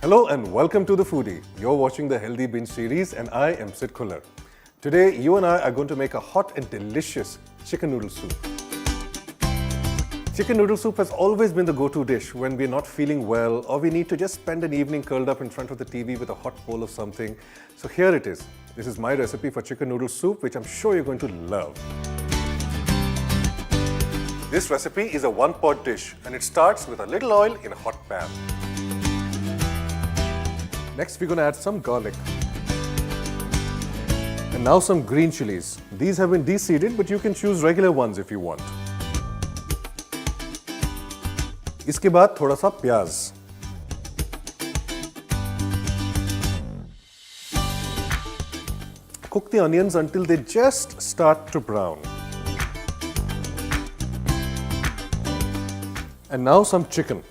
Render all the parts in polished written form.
Hello and welcome to The Foodie. You're watching the Healthy Binge series and I am Sid Khullar. Today, you and I are going to make a hot and delicious chicken noodle soup. Chicken noodle soup has always been the go-to dish when we're not feeling well or we need to just spend an evening curled up in front of the TV with a hot bowl of something. So here it is. This is my recipe for chicken noodle soup, which I'm sure you're going to love. This recipe is a one-pot dish and it starts with a little oil in a hot pan. Next, we're going to add some garlic. And now some green chilies. These have been de-seeded, but you can choose regular ones if you want. इसके बाद थोड़ा सा प्याज. Cook the onions until they just start to brown. And now some chicken.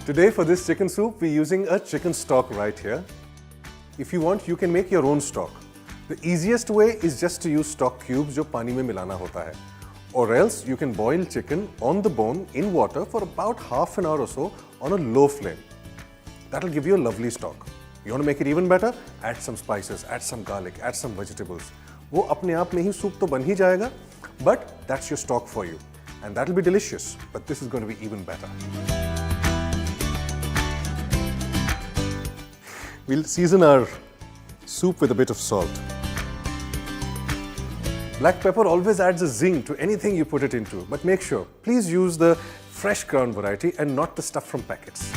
Today for this chicken soup, we're using a chicken stock right here. If you want, you can make your own stock. The easiest way is just to use stock cubes जो पानी में मिलाना होता है. Or else you can boil chicken on the bone in water for about half an hour or so on a low flame. That'll give you a lovely stock. You want to make it even better? Add some spices, add some garlic, add some vegetables. वो अपने आप में ही soup तो बन ही जाएगा, but that's your stock for you. And that'll be delicious, but this is going to be even better. We'll season our soup with a bit of salt. Black pepper always adds a zing to anything you put it into, but make sure, please use the fresh ground variety and not the stuff from packets.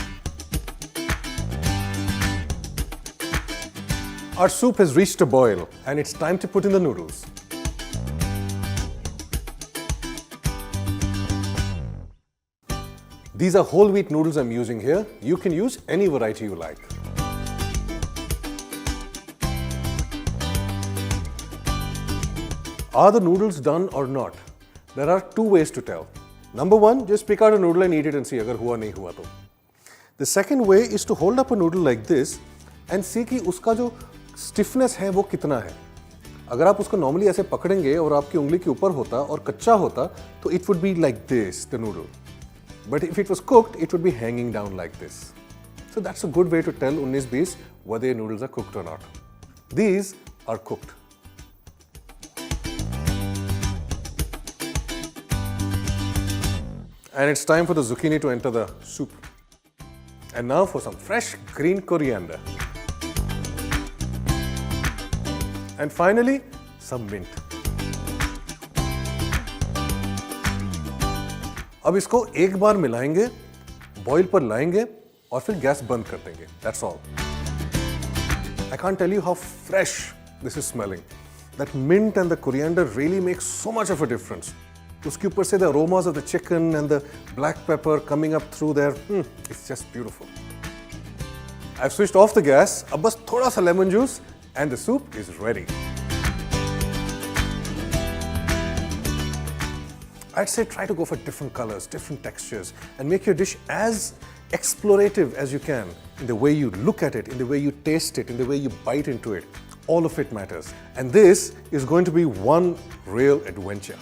Our soup has reached a boil and it's time to put in the noodles. These are whole wheat noodles I'm using here. You can use any variety you like. Are the noodles done or not? There are two ways to tell. Number one, just pick out a noodle and eat it and see agar hua nahi hua to. The second way is to hold up a noodle like this and see कि उसका जो stiffness है वो कितना है. अगर आप उसको normally ऐसे पकड़ेंगे और आपकी उंगली के ऊपर होता और कच्चा होता तो it would be like this, the noodle. But if it was cooked, it would be hanging down like this. So that's a good way to tell 19-20 whether your noodles are cooked or not. These are cooked. And it's time for the zucchini to enter the soup. And now for some fresh green coriander. And finally, some mint. अब इसको एक बार मिलाएंगे, boil पर लाएंगे और फिर gas बंद कर देंगे. That's all. I can't tell you how fresh this is smelling. That mint and the coriander really make so much of a difference. उसके ऊपर से the aromas of the chicken and the black pepper coming up through there, it's just beautiful. I've switched off the gas. अब बस थोड़ा सा lemon juice and the soup is ready. I'd say try to go for different colors, different textures and make your dish as explorative as you can in the way you look at it, in the way you taste it, in the way you bite into it. All of it matters. And this is going to be one real adventure.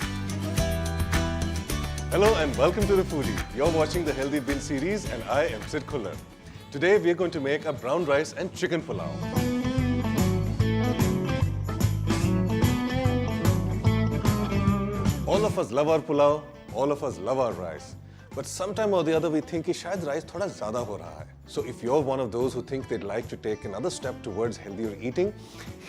Hello and welcome to The Foodie. You're watching the Healthy Binge series and I am Sid Khullar. Today we're going to make a brown rice and chicken pulao. All of us love our pulao, all of us love our rice. But sometime or the other we think कि शायद rice थोड़ा ज़्यादा हो रहा है. So if you're one of those who think they'd like to take another step towards healthier eating,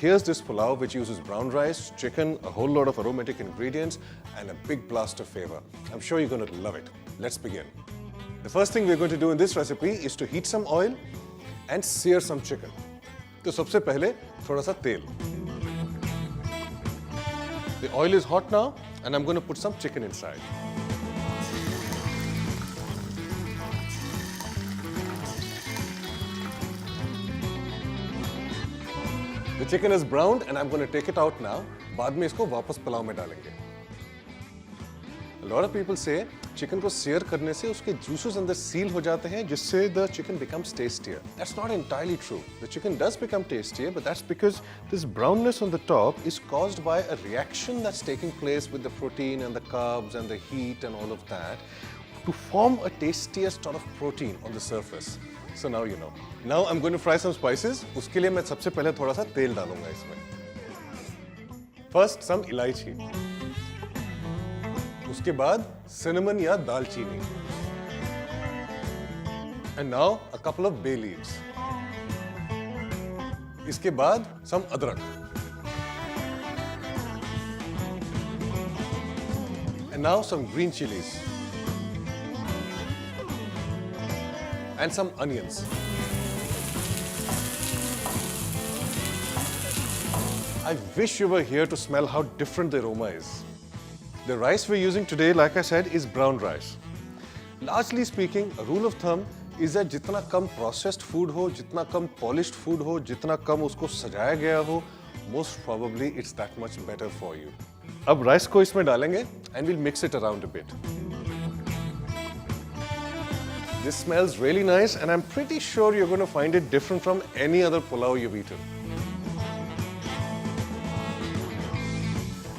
here's this pulao which uses brown rice, chicken, a whole lot of aromatic ingredients and a big blast of flavor. I'm sure you're going to love it. Let's begin. The first thing we're going to do in this recipe is to heat some oil and sear some chicken. तो सबसे पहले थोड़ा सा तेल. The oil is hot now and I'm going to put some chicken inside. The chicken is browned and I'm going to take it out now. बाद में इसको वापस पुलाव में डालेंगे. A lot of people say chicken को share करने से उसके जूसेस अंदर सील हो जाते हैं जिससे the chicken becomes tastier. That's not entirely true. The chicken does become tastier, but that's because this brownness on the top is caused by a reaction that's taking place with the protein and the carbs and the heat and all of that to form a tastier sort of protein on the surface. So now you know. Now I'm going to fry some spices. उसके लिए मैं सबसे पहले थोड़ा सा तेल डालूंगा इसमें. First some इलायची. उसके बाद cinnamon या दालचीनी. And now a couple of bay leaves. इसके बाद some अदरक. And now some green chilies. And some onions. I wish you were here to smell how different the aroma is. The rice we're using today, like I said, is brown rice. Largely speaking, a rule of thumb is that जितना कम processed food हो, जितना कम polished food हो, जितना कम उसको सजाया गया हो, most probably it's that much better for you. अब rice को इसमें डालेंगे and we'll mix it around a bit. This smells really nice and I'm pretty sure you're going to find it different from any other pulao you've eaten.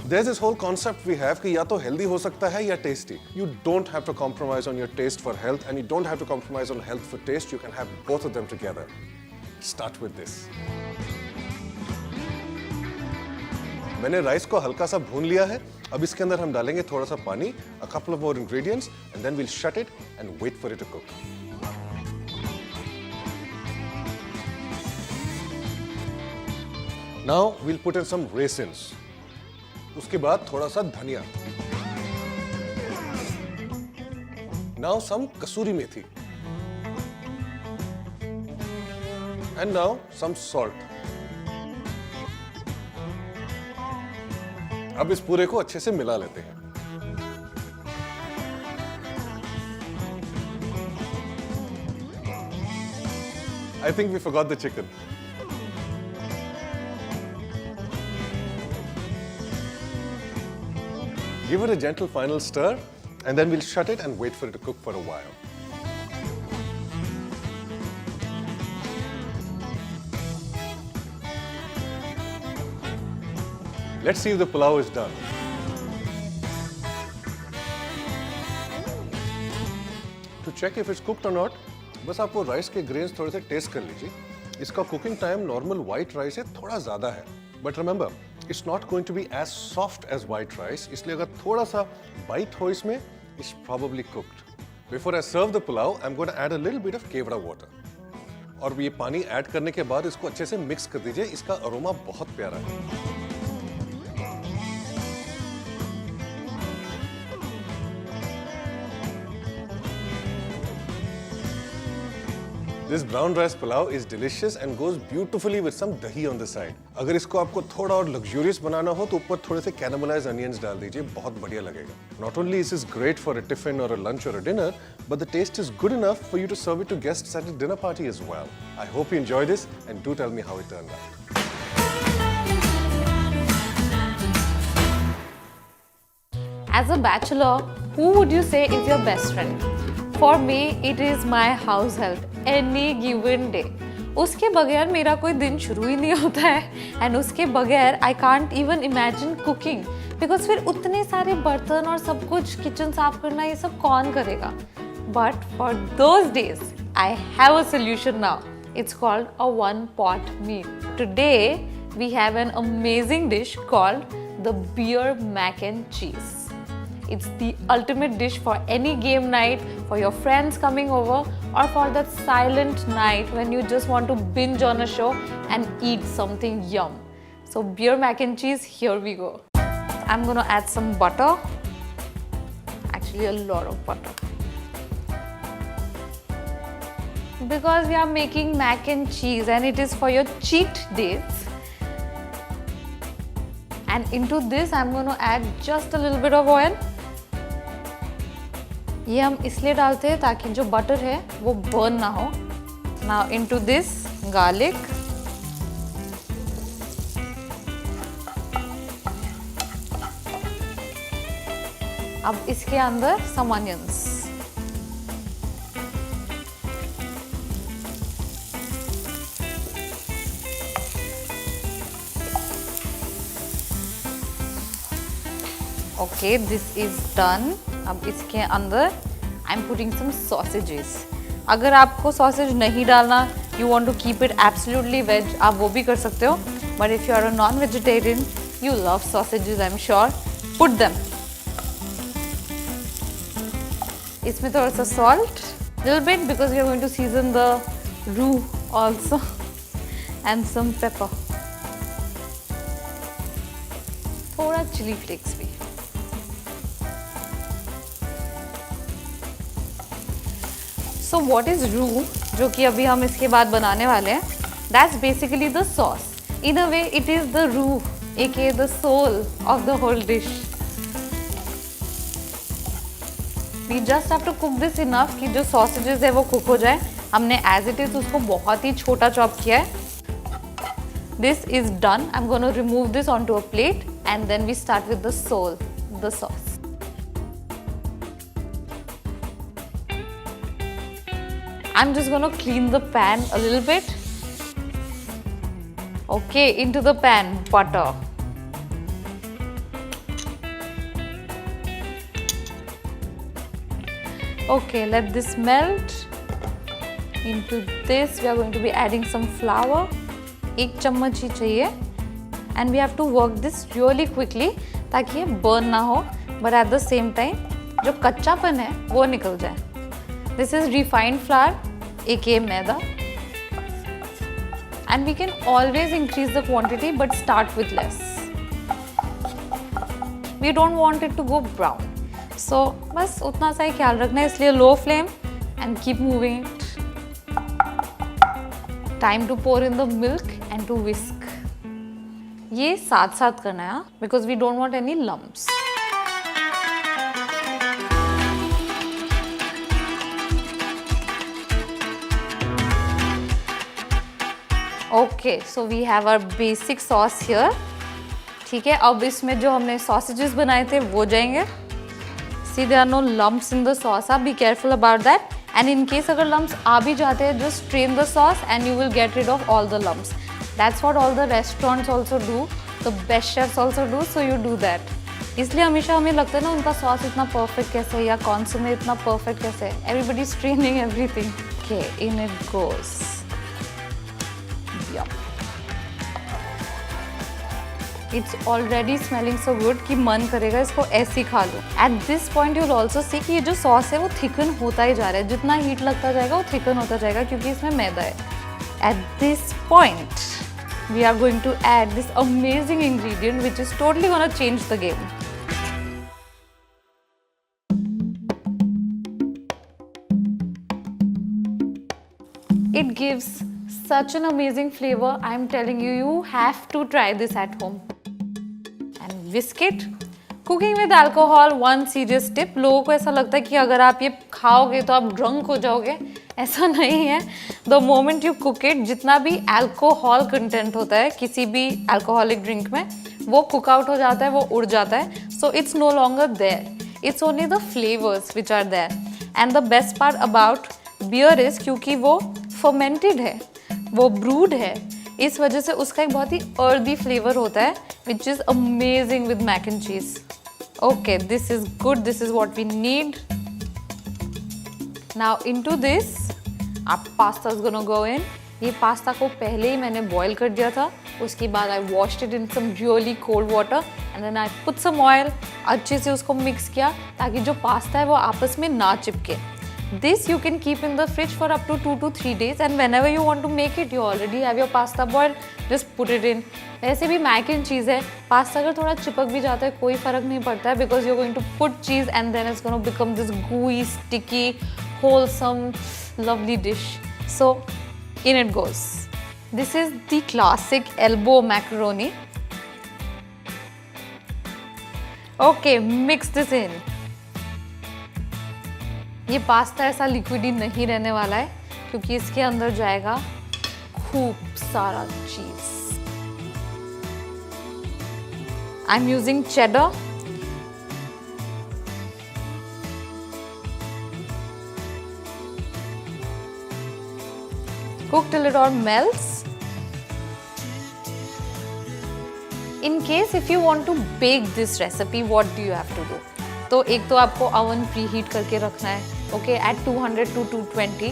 There's this whole concept we have कि या तो healthy हो सकता है या tasty. You don't have to compromise on your taste for health and you don't have to compromise on health for taste. You can have both of them together. Start with this. मैंने rice को हल्का सा भून लिया है. अब इसके अंदर हम डालेंगे थोड़ा सा पानी, a couple of more ingredients, and then we'll shut it and wait for it to cook. Now we'll put in some raisins. उसके बाद थोड़ा सा धनिया. Now some kasuri methi. And now some salt. अब इस पूरे को अच्छे से मिला लेते हैं. I think we forgot the chicken. Give it a gentle final stir and then we'll shut it and wait for it to cook for a while. Let's see if the pulao is done. To check if it's cooked or not, बस आप वो rice के grains थोड़े से test कर लीजिए. इसका cooking time normal white rice से थोड़ा ज़्यादा है. But remember, it's not going to be as soft as white rice. इसलिए अगर थोड़ा सा bite हो इसमें, it's probably cooked. Before I serve the pulao, I'm going to add a little bit of kevra water. और ये पानी add करने के बाद इसको अच्छे से मिक्स कर दीजिए. इसका अरोमा बहुत प्यारा है. This brown rice pulao is delicious and goes beautifully with some dahi on the side. अगर इसको आपको थोड़ा और luxurious बनाना हो तो ऊपर थोड़े से caramelized onions डाल दीजिए. बहुत बढ़िया लगेगा. Not only is this great for a tiffin or a lunch or a dinner, but the taste is good enough for you to serve it to guests at a dinner party as well. I hope you enjoy this and do tell me how it turned out. As a bachelor, who would you say is your best friend? For me, it is my house help. Any given day. उसके बगैर मेरा कोई दिन शुरू ही नहीं होता है. And उसके बगैर I can't even imagine cooking. Because फिर उतने सारे बर्तन और सब कुछ किचन साफ करना ये सब कौन करेगा? But for those days, I have a solution now. It's called a one-pot meal. Today, we have an amazing dish called the beer mac and cheese. It's the ultimate dish for any game night, for your friends coming over, or for that silent night when you just want to binge on a show and eat something yum. So beer mac and cheese, here we go. I'm gonna add some butter. Actually a lot of butter. Because we are making mac and cheese and it is for your cheat days. And into this I'm gonna add just a little bit of oil. ये हम इसलिए डालते हैं ताकि जो butter है वो burn ना हो. Now into this garlic. अब इसके अंदर some onions. Okay, this is done. अब इसके अंदर I am putting some sausages. अगर आपको सॉसेज नहीं डालना, you want to keep it absolutely veg, आप वो भी कर सकते हो। But if you are a non vegetarian, you love sausages, I am sure, put them. इसमें थोड़ा सा salt, little bit, because we are going to season the रू ऑल्सो, एंड सम पेपर, थोड़ा चिली फ्लेक्स भी। So what is रू, जो कि अभी हम इसके बाद बनाने वाले हैं, that's basically the sauce. In a way it is the रू, aka the soul of the whole dish. We just have to cook this enough कि जो sausages है वो cook हो जाए। हमने as it is उसको बहुत ही छोटा chop किया है। This is done. I'm going to remove this onto a plate and then we start with the soul, the sauce. I'm just going to clean the pan a little bit. Okay, into the pan, butter. Okay, let this melt. Into this, we are going to be adding some flour. 1 चम्मच ही चाहिए. And we have to work this really quickly ताकि ये burn ना हो, but at the same time जो कच्चापन है वो निकल जाए. This is refined flour, aka maida. And we can always increase the quantity but start with less. We don't want it to go brown. So बस उतना सा ही ख्याल रखना है, इसलिए low flame and keep moving it. Time to pour in the milk and to whisk. ये साथ साथ करना है because we don't want any lumps. Okay, so we have our basic sauce here. ठीक है, अब इसमें जो हमने sausages बनाए थे वो जाएंगे. See, there are no lumps in the sauce. Be careful about that. And in case अगर lumps आ भी जाते हैं, just strain the sauce and you will get rid of all the lumps. That's what all the restaurants also do. The best chefs also do. So you do that. इसलिए हमेशा हमें लगता है ना उनका sauce इतना perfect कैसे है या consomme इतना perfect कैसे है. Everybody straining everything. Okay, in it goes. Yum. It's already smelling so good कि मन करेगा इसको ऐसे ही खा लो. At this point you'll also see कि ये जो सॉस है वो थिकन होता ही जा रहा है. जितना हीट लगता जाएगा वो थिकन होता जाएगा क्योंकि इसमें मैदा है. At this point we are going to add this amazing ingredient which is totally gonna change the game. It gives such an amazing flavor. I'm telling you, you have to try this at home. And whisk it. Cooking with alcohol, one serious tip. लोगों को ऐसा लगता है कि अगर आप ये खाओगे तो आप ड्रंक हो जाओगे. ऐसा नहीं है. The moment you cook it, जितना भी alcohol content होता है किसी भी alcoholic drink में, वो cook out हो जाता है, वो उड़ जाता है. So it's no longer there. It's only the flavors which are there. And the best part about beer is क्योंकि वो fermented है, वो brewed है, इस वजह से उसका एक बहुत ही earthy flavor होता है, which is amazing with mac and cheese. Okay, this is good. This is what we need. Now into this, our pasta is gonna go in. ये पास्ता को पहले ही मैंने boil कर दिया था. उसके बाद I washed it in some really cold water and then I put some oil. अच्छे से उसको mix किया ताकि जो पास्ता है वो आपस में ना चिपके. This you can keep in the fridge for up to 2 to 3 days and whenever you want to make it, you already have your pasta boiled, just put it in. वैसे भी mac and cheese है, pasta अगर थोड़ा चिपक भी जाता है कोई फ़र्क नहीं पड़ता है because you're going to put cheese and then it's going to become this gooey, sticky, wholesome, lovely dish. So in it goes. This is the classic elbow macaroni. Okay, mix this in. ये pasta ऐसा liquidy नहीं रहने वाला है क्योंकि इसके अंदर जाएगा खूब सारा चीज. I am using cheddar. Cook till it all melts. In case if you want to bake this recipe, what do you have to do? तो एक तो आपको oven preheat करके रखना है, okay, at 200 to 220.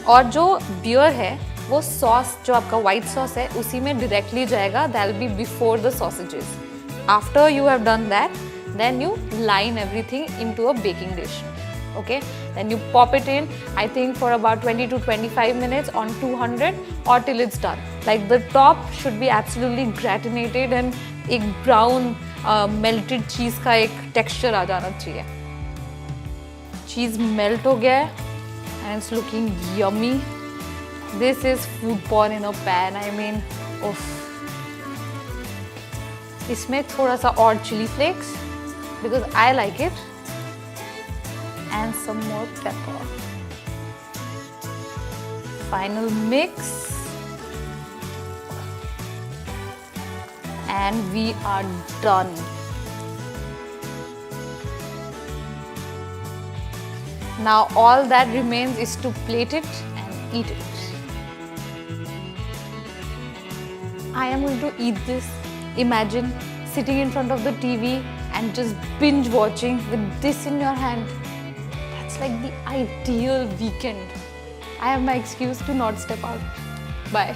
और जो beer है, वो sauce जो आपका white sauce है, उसी में directly जाएगा. That will be before the sausages. After you have done that, then you line everything into a baking dish. Okay, then you pop it in, I think for about 20 to 25 minutes on 200 or till it's done. Like the top should be absolutely gratinated and एक brown melted cheese का एक texture आ जाना चाहिए. Cheese melt हो गया है and it's looking yummy. This is food porn in a pan. I mean, oof. इसमें थोड़ा सा और chili flakes because I like it. And some more pepper. Final mix. And we are done. Now all that remains is to plate it and eat it. I am going to eat this. Imagine sitting in front of the TV and just binge watching with this in your hand. It's like the ideal weekend. I have my excuse to not step out. Bye.